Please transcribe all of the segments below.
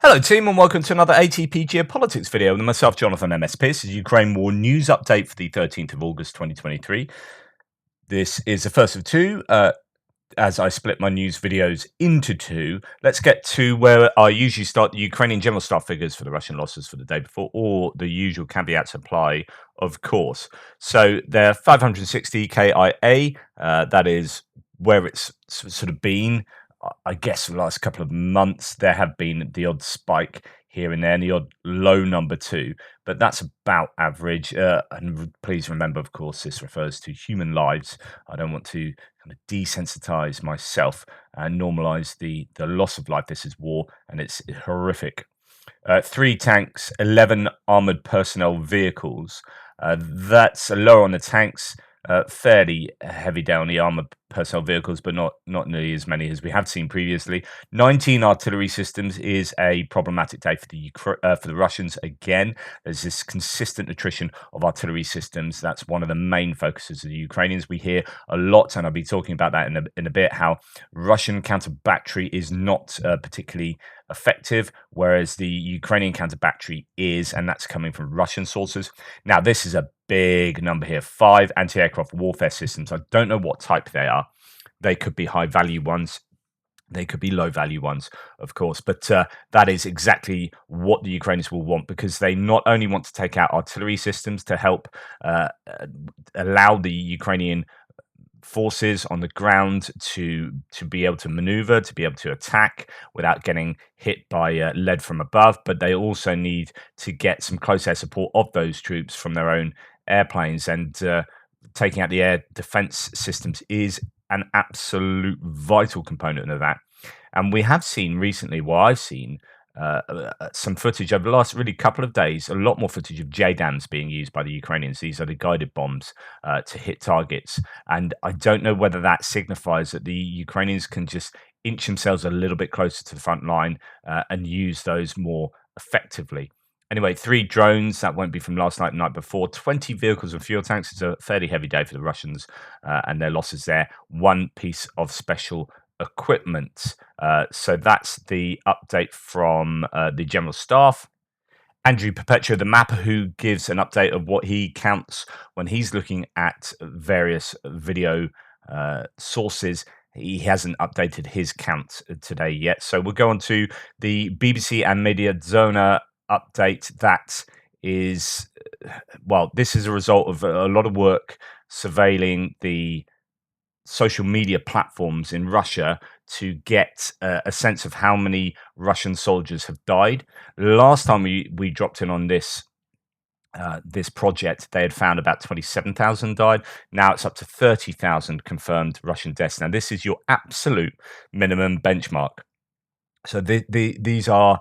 Hello team and welcome to another ATP Geopolitics video with myself, Jonathan MS Pearce, Ukraine War News Update for the 13th of August 2023. This is the first of two, as I split my news videos into two. Let's get to where I usually start, the Ukrainian general staff figures for the Russian losses for the day before, or the usual caveats apply, of course. So they're 560 KIA, that is where it's sort of been. I guess the last couple of months there have been the odd spike here and there, and the odd low number too, but that's about average. And please remember, of course, this refers to human lives. I don't want to kind of desensitize myself and normalize the loss of life. This is war, and it's horrific. 3 tanks, 11 armored personnel vehicles. That's lower on the tanks. Fairly heavy down the armored personnel vehicles, but not nearly as many as we have seen previously. 19 artillery systems is a problematic day for the Russians. Again, there's this consistent attrition of artillery systems. That's one of the main focuses of the Ukrainians. We hear a lot, and I'll be talking about that in a bit, how Russian counter battery is not particularly effective, whereas the Ukrainian counter battery is, and that's coming from Russian sources. Now, this is a big number here. 5 anti-aircraft warfare systems. I don't know what type they are. They could be high value ones. They could be low value ones, of course, but that is exactly what the Ukrainians will want, because they not only want to take out artillery systems to help allow the Ukrainian forces on the ground to be able to maneuver, to be able to attack without getting hit by lead from above, but they also need to get some close air support of those troops from their own airplanes, and taking out the air defense systems is an absolute vital component of that. And we have seen recently, well, I've seen some footage over the last really couple of days, a lot more footage of JDAMs being used by the Ukrainians. These are the guided bombs to hit targets. And I don't know whether that signifies that the Ukrainians can just inch themselves a little bit closer to the front line and use those more effectively. Anyway, 3 drones, that won't be from last night and the night before. 20 vehicles and fuel tanks. It's a fairly heavy day for the Russians and their losses there. 1 piece of special equipment. So that's the update from the General Staff. Andrew Perpetua, the mapper, who gives an update of what he counts when he's looking at various video sources. He hasn't updated his count today yet. So we'll go on to the BBC and Mediazona update. That is, well, this is a result of a lot of work surveilling the social media platforms in Russia to get a sense of how many Russian soldiers have died. Last time we dropped in on this project, they had found about 27,000 died. Now it's up to 30,000 confirmed Russian deaths. Now this is your absolute minimum benchmark. So these are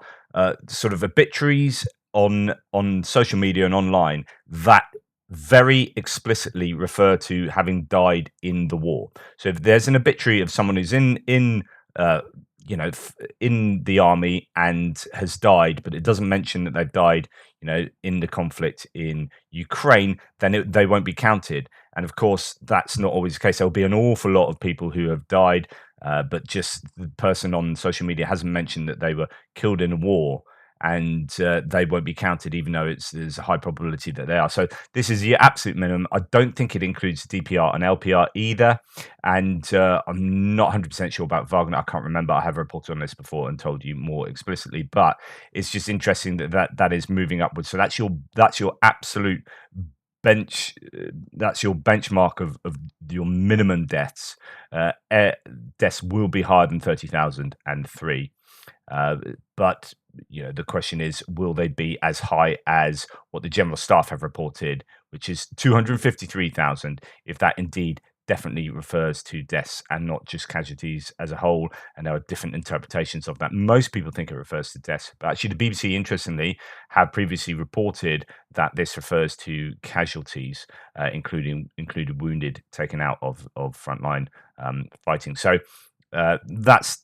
sort of obituaries on social media and online that very explicitly refer to having died in the war. So if there's an obituary of someone who's in the army and has died, but it doesn't mention that they've died, in the conflict in Ukraine, then they won't be counted. And of course, that's not always the case. There'll be an awful lot of people who have died, but just the person on social media hasn't mentioned that they were killed in a war, and they won't be counted, even though there's a high probability that they are. So this is the absolute minimum. I don't think it includes DPR and LPR either, and I'm not 100% sure about Wagner. I can't remember. I have reported on this before and told you more explicitly, but it's just interesting that is moving upwards. So that's your absolute bench. That's your benchmark of your minimum deaths. Deaths will be higher than 30,003. But the question is, will they be as high as what the General Staff have reported, which is 253,000, if that indeed definitely refers to deaths and not just casualties as a whole? And there are different interpretations of that. Most people think it refers to deaths, but actually the BBC, interestingly, have previously reported that this refers to casualties, included wounded taken out of frontline fighting. So that's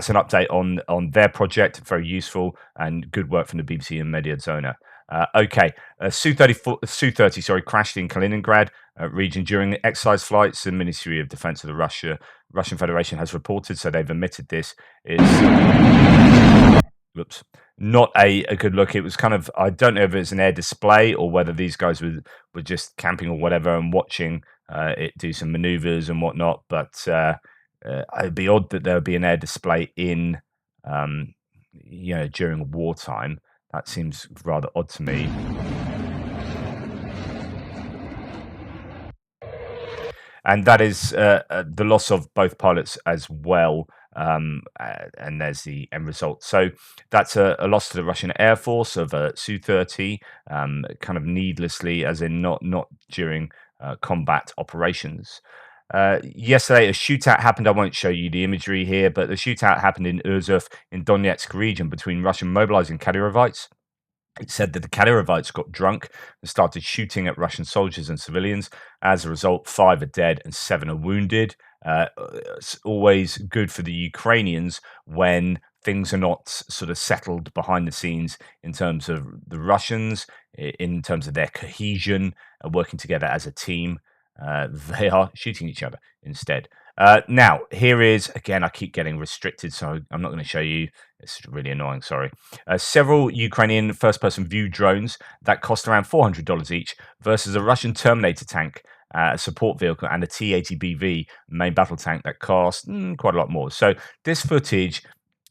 an update on their project. Very useful and good work from the BBC and Mediazona. Okay, Su-30 crashed in Kaliningrad region during exercise flights. The Ministry of Defense of the Russian Federation has reported, so they've admitted this. oops, not a good look. It was kind of, I don't know if it's an air display or whether these guys were just camping or whatever and watching it do some maneuvers and whatnot. But it'd be odd that there would be an air display in, during wartime. That seems rather odd to me. And that is the loss of both pilots as well. And there's the end result. So that's a loss to the Russian Air Force of Su-30, kind of needlessly, as in not during combat operations. Yesterday, a shootout happened. I won't show you the imagery here, but the shootout happened in Urzuf in Donetsk region between Russian mobilizing Kadyrovites. It said that the Kadyrovites got drunk and started shooting at Russian soldiers and civilians. As a result, 5 are dead and 7 are wounded. It's always good for the Ukrainians when things are not sort of settled behind the scenes in terms of the Russians, in terms of their cohesion, working together as a team. They are shooting each other instead. Now, here is, again, I keep getting restricted, so I'm not going to show you. It's really annoying, sorry. Several Ukrainian first-person view drones that cost around $400 each versus a Russian Terminator tank, a support vehicle, and a T-80BV main battle tank that cost quite a lot more. So this footage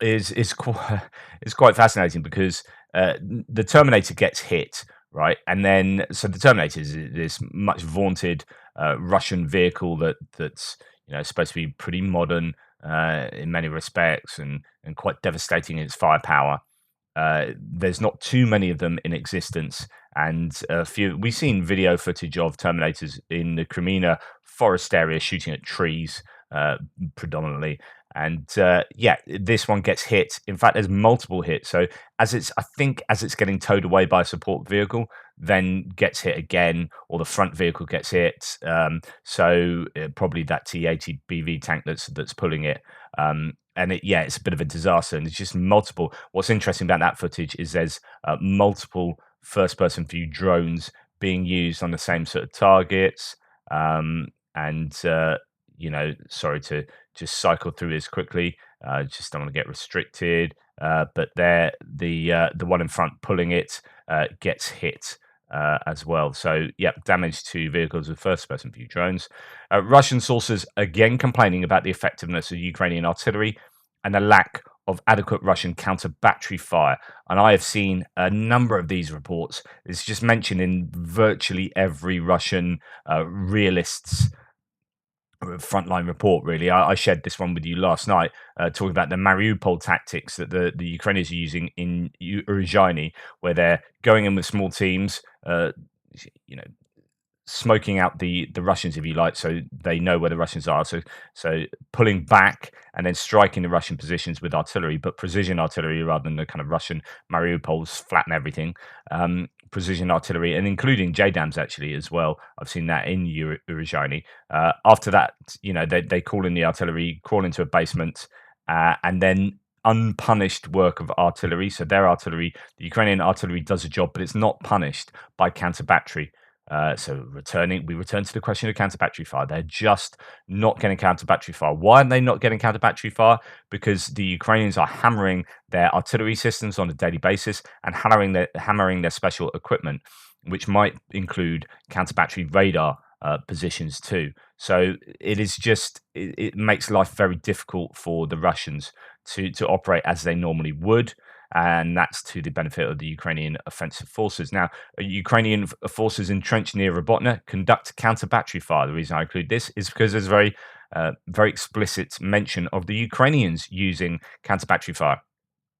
is quite fascinating because the Terminator gets hit, right? And then, so the Terminator is this much vaunted Russian vehicle that's supposed to be pretty modern in many respects and quite devastating in its firepower. There's not too many of them in existence, and we've seen video footage of Terminators in the Crimea forest area shooting at trees predominantly. And this one gets hit. In fact, there's multiple hits. So I think as it's getting towed away by a support vehicle, then gets hit again, or the front vehicle gets hit. Probably that T-80 BV tank that's pulling it. And it's a bit of a disaster, and it's just multiple. What's interesting about that footage is there's multiple first-person view drones being used on the same sort of targets. Sorry to just cycle through this quickly. Just don't want to get restricted. But there, the one in front pulling it gets hit as well. So, damage to vehicles with first-person view drones. Russian sources again complaining about the effectiveness of Ukrainian artillery and the lack of adequate Russian counter-battery fire. And I have seen a number of these reports. It's just mentioned in virtually every Russian realist's frontline report, really. I shared this one with you last night, talking about the Mariupol tactics that the Ukrainians are using in Uruzhany, where they're going in with small teams, smoking out the Russians, if you like, so they know where the Russians are. So pulling back and then striking the Russian positions with artillery, but precision artillery rather than the kind of Russian Mariupols flatten everything. Precision artillery, and including JDAMs actually as well. I've seen that in Uruzhany. After that, they call in the artillery, crawl into a basement, and then unpunished work of artillery. So their artillery, the Ukrainian artillery, does a job, but it's not punished by counter battery. We return to the question of counter battery fire. They're just not getting counter battery fire. Why are they not getting counter battery fire? Because the Ukrainians are hammering their artillery systems on a daily basis and hammering their special equipment, which might include counter battery radar positions too. So it makes life very difficult for the Russians to operate as they normally would. And that's to the benefit of the Ukrainian offensive forces. Now, Ukrainian forces entrenched near Robotna conduct counter-battery fire. The reason I include this is because there's very explicit mention of the Ukrainians using counter-battery fire.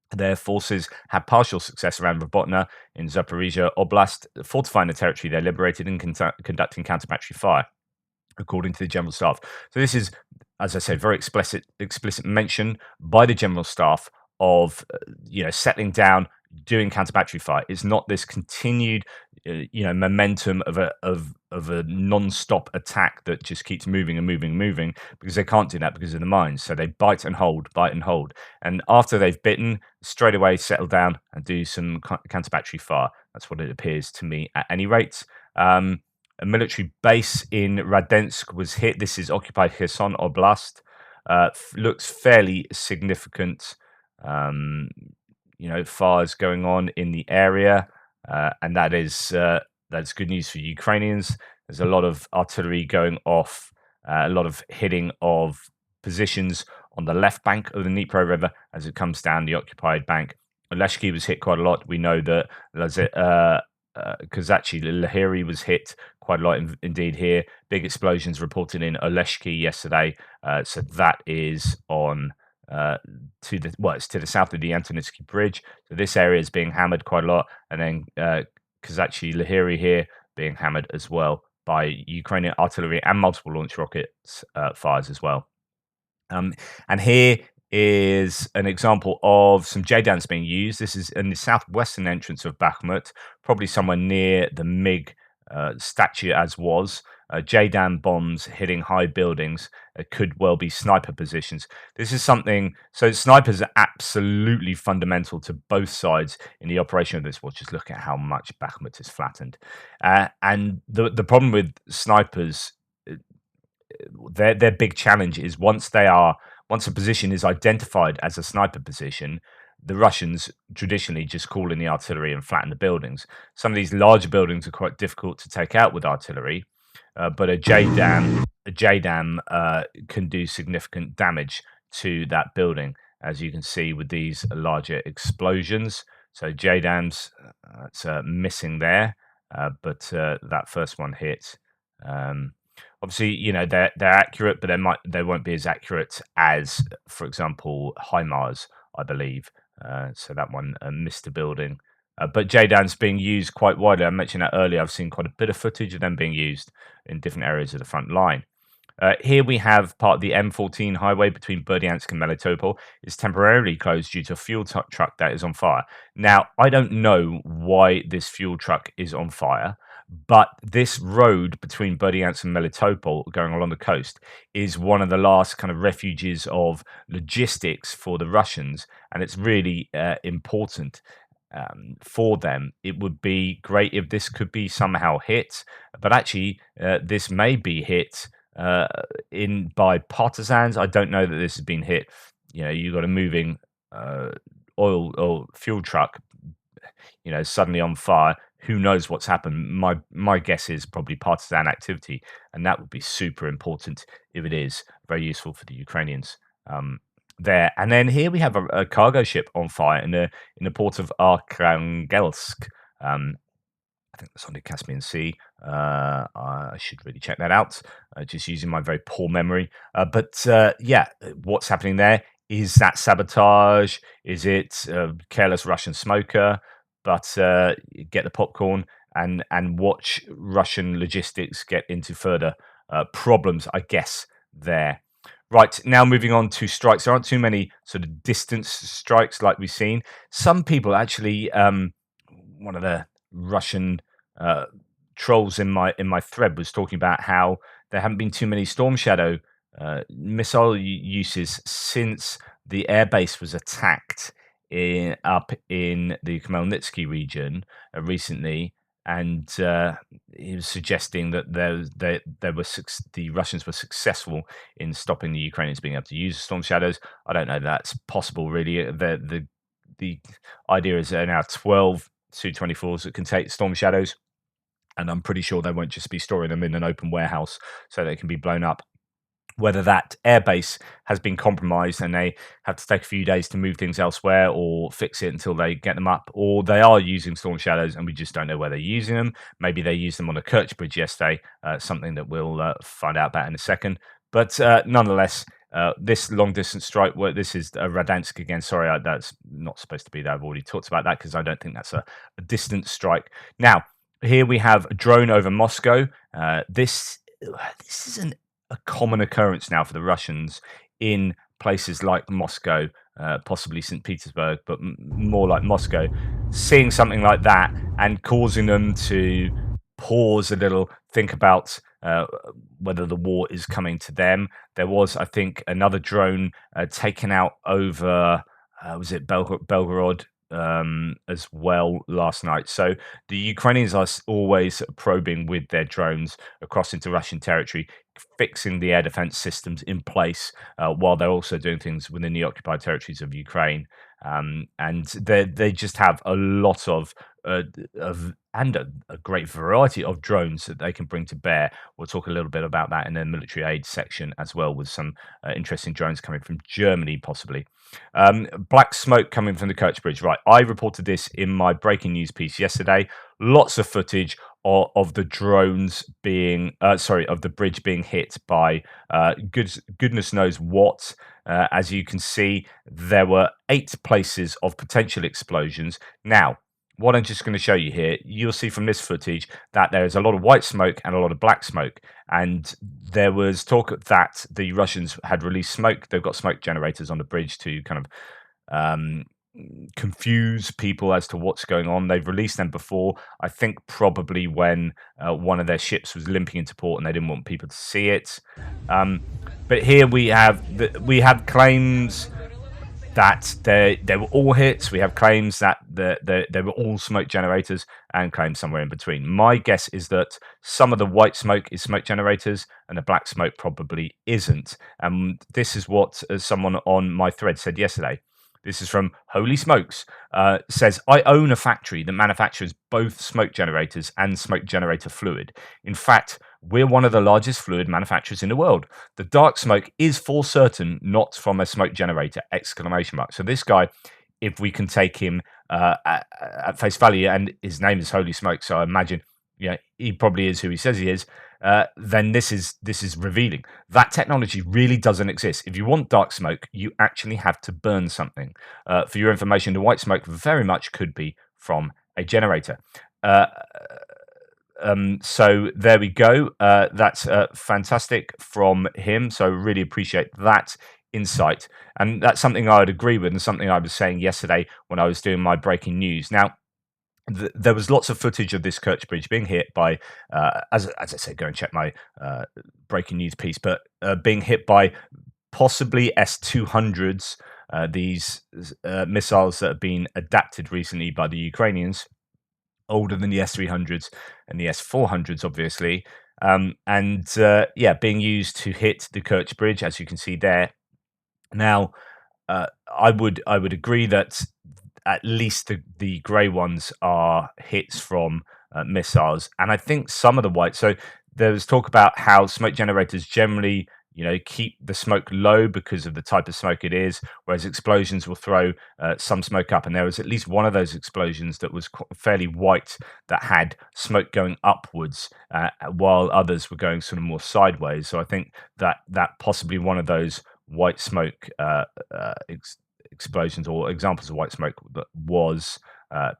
Their forces had partial success around Robotna in Zaporizhia Oblast, fortifying the territory they liberated and conducting counter-battery fire, according to the General Staff. So this is, as I said, very explicit mention by the General Staff of settling down, doing counter-battery fire. It's not this continued momentum of a non-stop attack that just keeps moving and moving and moving, because they can't do that because of the mines. So they bite and hold, and after they've bitten, straight away settle down and do some counter-battery fire. That's what it appears to me at any rate. A military base in Radensk was hit. This is occupied Kherson Oblast. Looks fairly significant. fires going on in the area, and that's good news for Ukrainians. There's a lot of artillery going off, a lot of hitting of positions on the left bank of the Dnipro River as it comes down the occupied bank. Oleshki was hit quite a lot. We know that Kazachi Lahiri was hit quite a lot indeed here. Big explosions reported in Oleshki yesterday. So that is on it's to the south of the Antonitsky Bridge. So this area is being hammered quite a lot, and then Kazachi Lahiri here being hammered as well by Ukrainian artillery and multiple launch rockets fires as well. And here is an example of some JDAMs being used. This is in the southwestern entrance of Bakhmut, probably somewhere near the MiG statue as was. JDAM bombs hitting high buildings could well be sniper positions. This is something, so snipers are absolutely fundamental to both sides in the operation of this war. Just look at how much Bakhmut is flattened. And the problem with snipers, their big challenge is once a position is identified as a sniper position, the Russians traditionally just call in the artillery and flatten the buildings. Some of these larger buildings are quite difficult to take out with artillery, but a JDAM can do significant damage to that building, as you can see with these larger explosions. So JDAMs, it's missing there, but that first one hit. Obviously, they're accurate, but they won't be as accurate as, for example, HIMARS, I believe. So that one missed a building. But JDAM's being used quite widely. I mentioned that earlier. I've seen quite a bit of footage of them being used in different areas of the front line. Here we have part of the M14 highway between Berdyansk and Melitopol is temporarily closed due to a fuel truck that is on fire. Now, I don't know why this fuel truck is on fire, but this road between Berdyansk and Melitopol going along the coast is one of the last kind of refuges of logistics for the Russians, and it's really important for them. It would be great if this could be somehow hit, but actually this may be hit in by partisans. I don't know that this has been hit. You've got a moving oil or fuel truck, suddenly on fire. Who knows what's happened? My guess is probably partisan activity, and that would be super important if it is. Very useful for the Ukrainians there. And then here we have a cargo ship on fire in the port of Arkhangelsk. I think that's on the Caspian Sea. I should really check that out, just using my very poor memory. But what's happening there? Is that sabotage? Is it careless Russian smoker? But get the popcorn and watch Russian logistics get into further problems, I guess, there. Right, now moving on to strikes. There aren't too many sort of distance strikes like we've seen. Some people actually, one of the Russian trolls in my thread was talking about how there haven't been too many Storm Shadow missile uses since the airbase was attacked up in the Khmelnytsky region recently, and he was suggesting that the Russians were successful in stopping the Ukrainians being able to use Storm Shadows. I don't know if that's possible, really. The idea is there are now 12 Su-24s that can take Storm Shadows, and I'm pretty sure they won't just be storing them in an open warehouse so they can be blown up. Whether that airbase has been compromised and they have to take a few days to move things elsewhere or fix it until they get them up, or they are using Storm Shadows and we just don't know where they're using them. Maybe they used them on a Kerch bridge yesterday, something that we'll find out about in a second. But nonetheless, this long-distance strike, this is Radansk again. Sorry, that's not supposed to be there. I've already talked about that because I don't think that's a distant strike. Now, here we have a drone over Moscow. This isn't a common occurrence now for the Russians in places like Moscow, possibly St. Petersburg, but more like Moscow, seeing something like that and causing them to pause a little, think about whether the war is coming to them. There was, I think, another drone taken out over, was it Belgorod? As well last night. So the Ukrainians are always probing with their drones across into Russian territory, fixing the air defense systems in place while they're also doing things within the occupied territories of Ukraine. And they just have a lot and a great variety of drones that they can bring to bear. We'll talk a little bit about that in the military aid section as well, with some interesting drones coming from Germany, possibly. Black smoke coming from the Kerch Bridge. Right, I reported this in my breaking news piece yesterday. Lots of footage of the drones being, of the bridge being hit by goodness knows what. As you can see, there were 8 places of potential explosions. Now, what I'm just going to show you here, you'll see from this footage that there is a lot of white smoke and a lot of black smoke. And there was talk that the Russians had released smoke. They've got smoke generators on the bridge to kind of confuse people as to what's going on. They've released them before, I think probably when one of their ships was limping into port and they didn't want people to see it. But here we have claims that they were all hits. We have claims that they were all smoke generators, and claims somewhere in between. My guess is that some of the white smoke is smoke generators and the black smoke probably isn't. And this is what someone on my thread said yesterday. This is from Holy Smokes. Says, I own a factory that manufactures both smoke generators and smoke generator fluid. In fact, we're one of the largest fluid manufacturers in the world. The dark smoke is for certain not from a smoke generator! Exclamation mark. So this guy, if we can take him at face value, and his name is Holy Smoke, so I imagine he probably is who he says he is. Then this is revealing. That technology really doesn't exist. If you want dark smoke, you actually have to burn something. For your information, the white smoke very much could be from a generator. So there we go. That's fantastic from him. So really appreciate that insight. And that's something I would agree with, and something I was saying yesterday when I was doing my breaking news. Now, there was lots of footage of this Kerch Bridge being hit by, as I said, go and check my breaking news piece, but being hit by possibly S-200s, these missiles that have been adapted recently by the Ukrainians, older than the S-300s and the S-400s, obviously. Being used to hit the Kerch Bridge, as you can see there. Now, I would agree that at least the grey ones are hits from missiles, and I think some of the white. So there was talk about how smoke generators generally, keep the smoke low because of the type of smoke it is, whereas explosions will throw some smoke up. And there was at least one of those explosions that was fairly white, that had smoke going upwards, while others were going sort of more sideways. So I think that possibly one of those white smoke explosions, or examples of white smoke, that was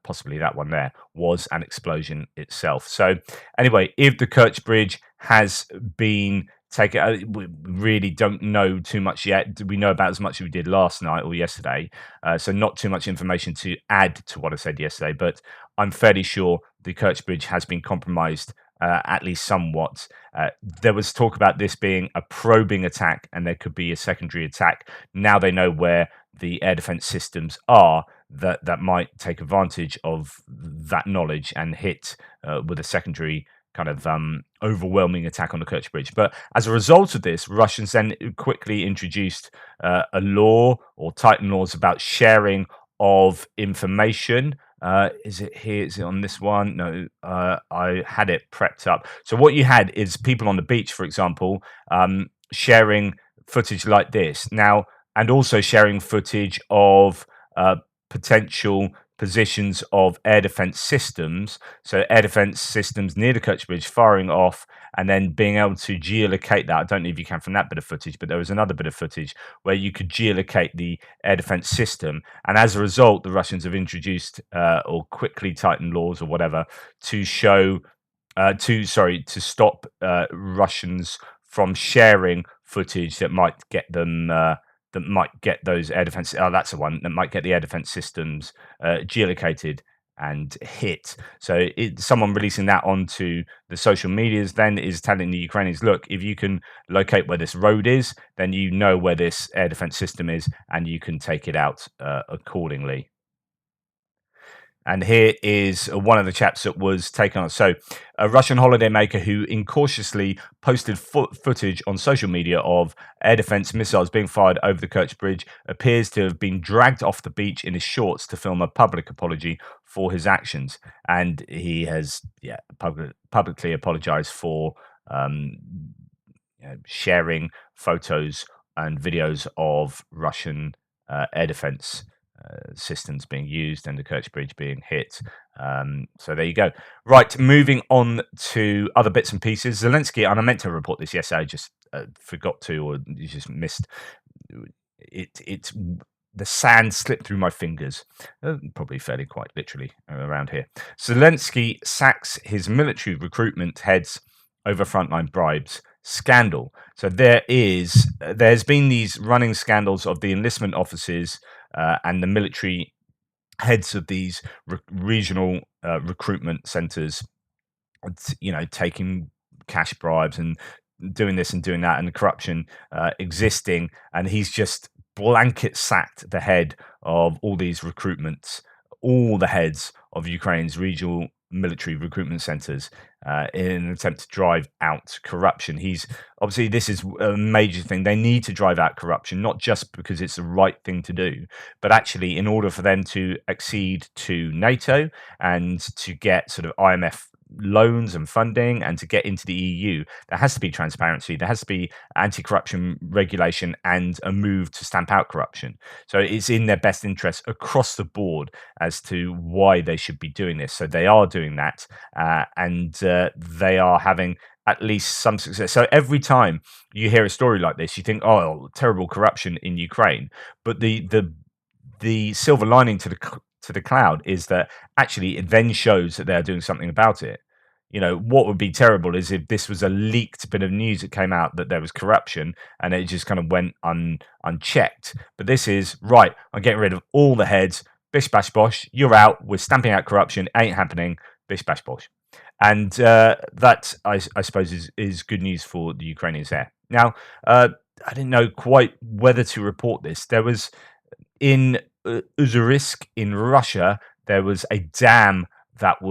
possibly that one there, was an explosion itself. So anyway, if the Kerch Bridge has been taken, we really don't know too much yet. We know about as much as we did last night or yesterday, so not too much information to add to what I said yesterday, but I'm fairly sure the Kerch Bridge has been compromised, at least somewhat. There was talk about this being a probing attack, and there could be a secondary attack. Now they know where the air defense systems are, that might take advantage of that knowledge and hit with a secondary kind of overwhelming attack on the Kerch Bridge. But as a result of this, Russians then quickly introduced a law, or tightened laws, about sharing of information. Is it here? Is it on this one? No, I had it prepped up. So what you had is people on the beach, for example, sharing footage like this. Now, and also sharing footage of potential positions of air defense systems. So air defense systems near the Kerch Bridge firing off, and then being able to geolocate that. I don't know if you can from that bit of footage, but there was another bit of footage where you could geolocate the air defense system. And as a result, the Russians have introduced or quickly tightened laws or whatever to show to stop Russians from sharing footage that might get them that might get those air defense. Oh, that's the one that might get the air defense systems geolocated and hit. So someone releasing that onto the social medias then is telling the Ukrainians, look, if you can locate where this road is, then you know where this air defense system is, and you can take it out accordingly. And here is one of the chaps that was taken on. So, a Russian holidaymaker who incautiously posted footage on social media of air defense missiles being fired over the Kerch bridge appears to have been dragged off the beach in his shorts to film a public apology for his actions. And he has, publicly apologized for um, sharing photos and videos of Russian air defense systems being used and the Kerch Bridge being hit. So there you go. Right, moving on to other bits and pieces. Zelensky, and I meant to report this yesterday, I just forgot to, or you just missed it. It's the sand slipped through my fingers, probably fairly quite literally around here. Zelensky sacks his military recruitment heads over frontline bribes scandal. So there's been these running scandals of the enlistment offices and the military heads of these regional recruitment centers, taking cash bribes and doing this and doing that, and corruption existing. And he's just blanket sacked the head of all these recruitments, all the heads of Ukraine's regional military recruitment centers in an attempt to drive out corruption. He's obviously, this is a major thing. They need to drive out corruption, not just because it's the right thing to do, but actually in order for them to accede to NATO and to get sort of IMF loans and funding and to get into the EU, there has to be transparency, there has to be anti-corruption regulation and a move to stamp out corruption. So it's in their best interest across the board as to why they should be doing this. So they are doing that, and they are having at least some success. So every time you hear a story like this, you think, oh, terrible corruption in Ukraine, but the silver lining to the cloud is that actually it then shows that they're doing something about it. What would be terrible is if this was a leaked bit of news that came out that there was corruption and it just kind of went unchecked. But this is, right, I'm getting rid of all the heads, bish bash bosh, you're out, we're stamping out corruption, ain't happening, bish bash bosh. And that, I suppose, is good news for the Ukrainians there. Now, I didn't know quite whether to report this. There was, in Uzurisk in Russia, there was a dam that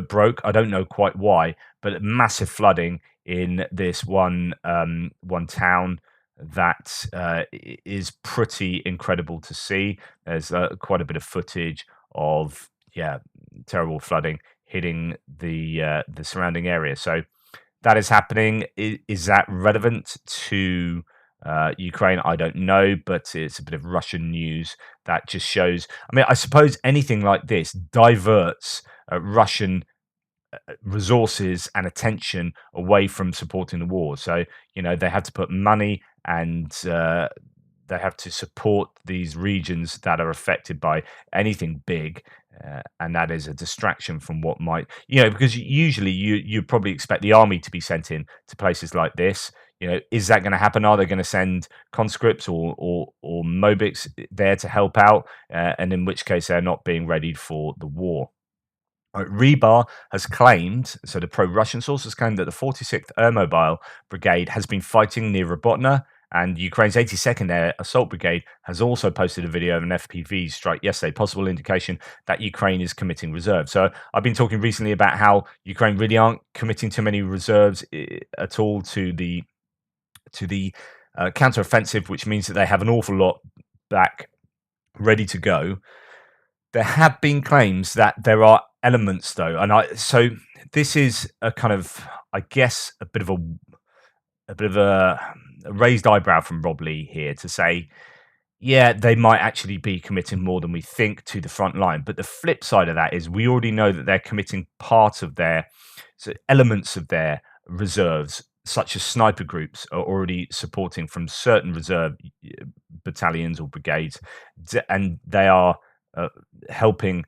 broke. I don't know quite why, but massive flooding in this one town that is pretty incredible to see. There's quite a bit of footage of terrible flooding hitting the surrounding area. So that is happening. Is that relevant to Ukraine? I don't know, but it's a bit of Russian news that just shows. I mean, I suppose anything like this diverts Russian resources and attention away from supporting the war. So they have to put money and they have to support these regions that are affected by anything big. And that is a distraction from what might, because usually you probably expect the army to be sent in to places like this. Is that going to happen? Are they going to send conscripts or Mobics there to help out? And in which case they're not being readied for the war. Rebar has claimed, so the pro-Russian source has claimed that the 46th Air Mobile Brigade has been fighting near Robotna, and Ukraine's 82nd Air Assault Brigade has also posted a video of an FPV strike yesterday, possible indication that Ukraine is committing reserves. So I've been talking recently about how Ukraine really aren't committing too many reserves at all to the counter-offensive, which means that they have an awful lot back ready to go. There have been claims that there are elements, though, and so this is a kind of, I guess, a bit of a raised eyebrow from Rob Lee here to say, yeah, they might actually be committing more than we think to the front line. But the flip side of that is we already know that they're committing part of elements of their reserves, such as sniper groups, are already supporting from certain reserve battalions or brigades, and they are helping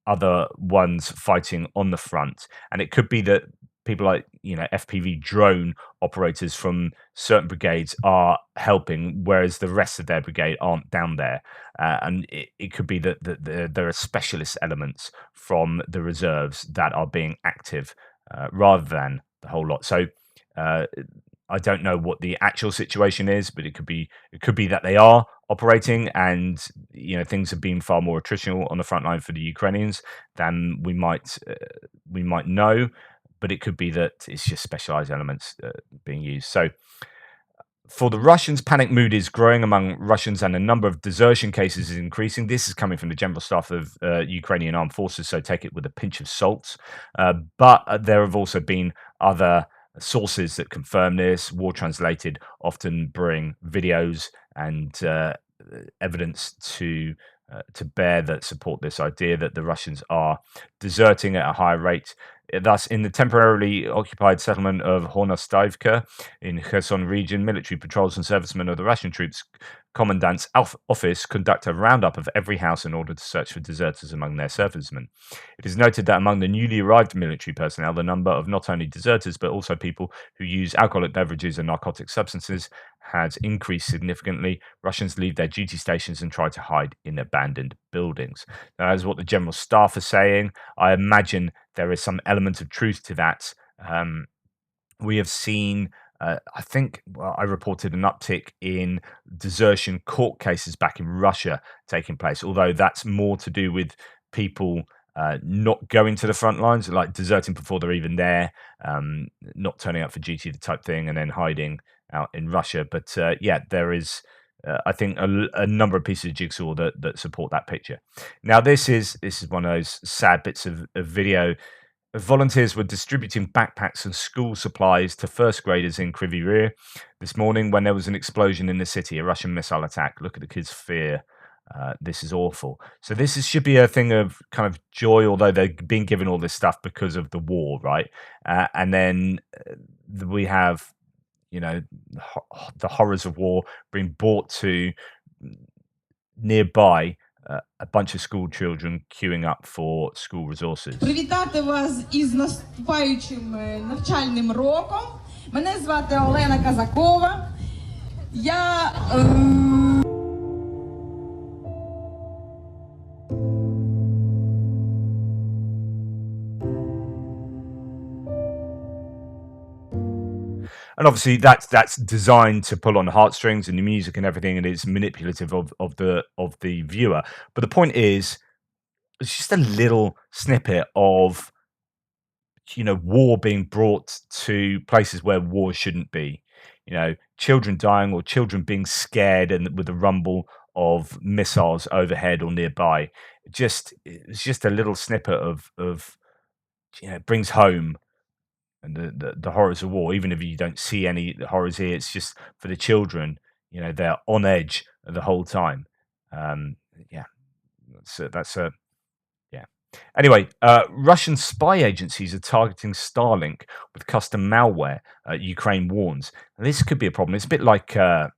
other ones fighting on the front. And it could be that people like FPV drone operators from certain brigades are helping, whereas the rest of their brigade aren't down there. And it could be that there are specialist elements from the reserves that are being active rather than the whole lot. So I I don't know what the actual situation is, but it could be that they are operating, and things have been far more attritional on the front line for the Ukrainians than we might know. But it could be that it's just specialized elements being used. So for the Russians, panic mood is growing among Russians and the number of desertion cases is increasing. This is coming from the General Staff of Ukrainian Armed Forces, so take it with a pinch of salt. But there have also been other sources that confirm this. War Translated often bring videos and evidence to bear that support this idea that the Russians are deserting at a higher rate. Thus, in the temporarily occupied settlement of Hornostavka in Kherson region, military patrols and servicemen of the Russian troops commandant's office conduct a roundup of every house in order to search for deserters among their servicemen. It is noted that among the newly arrived military personnel, the number of not only deserters but also people who use alcoholic beverages and narcotic substances has increased significantly. Russians leave their duty stations and try to hide in abandoned buildings. Now, that is what the General Staff are saying. I imagine there is some element of truth to that. We have seen, I think, I reported an uptick in desertion court cases back in Russia taking place, although that's more to do with people not going to the front lines, like deserting before they're even there, not turning up for duty, the type thing, and then hiding out in Russia. But there is, I think, a number of pieces of jigsaw that support that picture. Now, this is one of those sad bits of video. Volunteers were distributing backpacks and school supplies to first graders in Kryvyi Rih this morning when there was an explosion in the city, a Russian missile attack. Look at the kids' fear. This is awful. So should be a thing of kind of joy, although they've been given all this stuff because of the war, right? And then we have, the horrors of war being brought to nearby a bunch of school children queuing up for school resources. Привітати вас із наступаючим навчальним роком. Мене звати Олена Казакова. Я And obviously that's designed to pull on the heartstrings and the music and everything, and it's manipulative of the viewer. But the point is, it's just a little snippet of war being brought to places where war shouldn't be. Children dying or children being scared and with the rumble of missiles overhead or nearby. It's just a little snippet of brings home and the horrors of war. Even if you don't see any horrors here, it's just for the children. They're on edge the whole time. That's a. Anyway, Russian spy agencies are targeting Starlink with custom malware, Ukraine warns. And this could be a problem. It's a bit like, I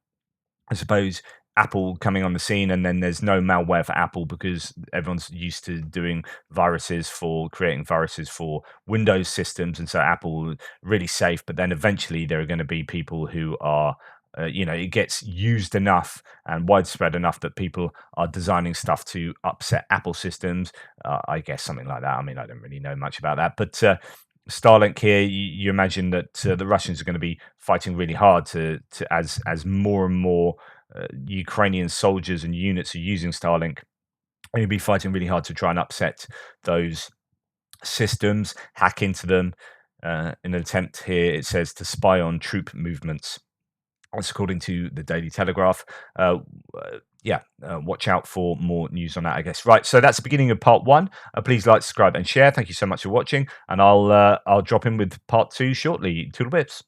suppose, Apple coming on the scene, and then there's no malware for Apple because everyone's used to doing creating viruses for Windows systems, and so Apple really safe. But then eventually there are going to be people who are, it gets used enough and widespread enough that people are designing stuff to upset Apple systems. I guess something like that. I mean, I don't really know much about that, but Starlink here, you imagine that the Russians are going to be fighting really hard to as more and more Ukrainian soldiers and units are using Starlink. And you'll be fighting really hard to try and upset those systems, hack into them in an attempt here, it says, to spy on troop movements. That's according to the Daily Telegraph. Watch out for more news on that, I guess. Right, so that's the beginning of part 1. Please like, subscribe, and share. Thank you so much for watching, and I'll drop in with part 2 shortly. Toodle bits.